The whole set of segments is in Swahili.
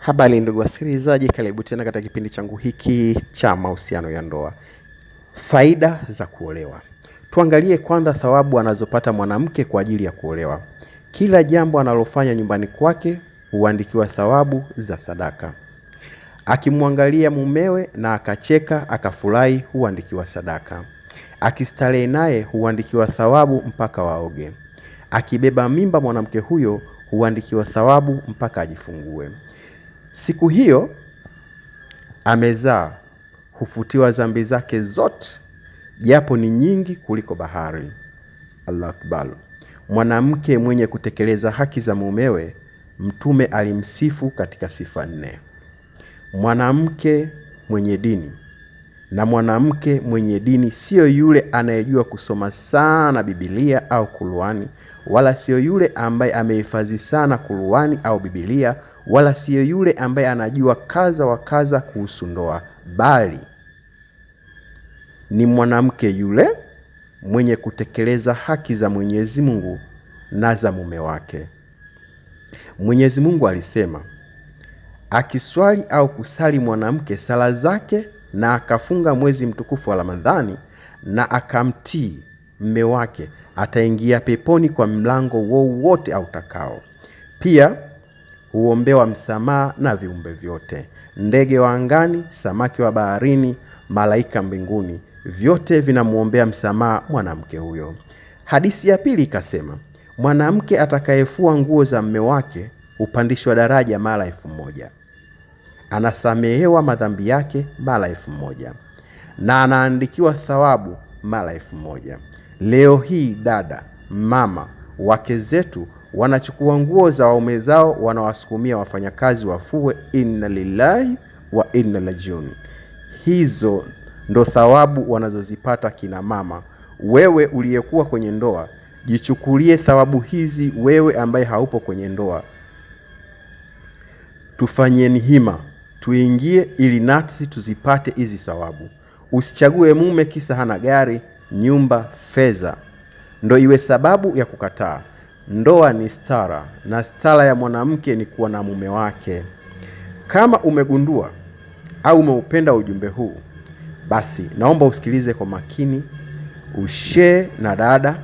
Habari ndugu wasikilizaji, karibu tena katika kipindi changu hiki cha mahusiano ya ndoa. Faida za kuolewa. Tuangalie kwanza thawabu anazopata mwanamke kwa ajili ya kuolewa. Kila jambo analofanya nyumbani kwake huandikiwa thawabu za sadaka. Akimwangalia mumewe na akacheka akafurahi huandikiwa sadaka. Akistarehe naye huandikiwa thawabu mpaka waoge. Akibeba mimba mwanamke huyo huandikiwa thawabu mpaka ajifungue. Siku hiyo amezaa hufutiwa dhambi zake zote, japo ni nyingi kuliko bahari. Allahu Akbar. Mwanamke mwenye kutekeleza haki za mumewe, Mtume alimsifu katika sifa 4. Mwanamke mwenye dini. Na mwanamke mwenye dini sio yule anayejua kusoma sana Biblia au Qur'ani, wala sio yule ambaye amehifadhi sana Qur'ani au Biblia, wala sio yule ambaye anajua kaza wa kaza kuhusu ndoa, bali ni mwanamke yule mwenye kutekeleza haki za Mwenyezi Mungu na za mume wake. Mwenyezi Mungu alisema, akiswali au kusali mwanamke sala zake na akafunga mwezi mtukufu wa Ramadhani na akamtii mume wake, ataingia peponi kwa mlango wowote autakao. Pia huombewa msamaha na viumbe vyote, ndege wa angani, samaki wa baharini, malaika mbinguni, vyote vinamuombea msamaha mwanamke huyo. Hadithi ya pili ikasema, mwanamke atakayefua nguo za mume wake hupandishwa daraja mara 1000. Anasamehewa madhambi yake mara 1000 na anaandikiwa thawabu mara 1000. Leo hii dada, mama, wake zetu wanachukua nguo za waume zao wanawasukumia wafanyakazi wafue. Inna lillahi wa inna ilaihi rajiun. Hizo ndo thawabu wanazozipata kina mama. Wewe uliyekuwa kwenye ndoa, jichukulie thawabu hizi. Wewe ambaye haupo kwenye ndoa, tufanyieni hima tuingie ili nasi tuzipate hizi thawabu. Usichague mume kisa hana gari, nyumba, fedha ndo iwe sababu ya kukataa. Ndoa ni stara, na stara ya mwanamke ni kuwa na mume wake. Kama umegundua au umeupenda ujumbe huu, basi naomba usikilize kwa makini, ushare na dada,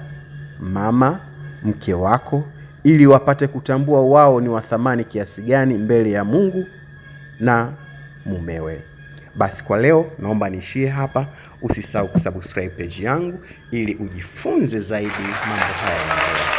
mama, mke wako, ili wapate kutambua wao ni wa thamani kiasi gani mbele ya Mungu na mumewe. Basi kwa leo naomba niishie hapa. Usisahau kusubscribe page yangu ili ujifunze zaidi mambo haya.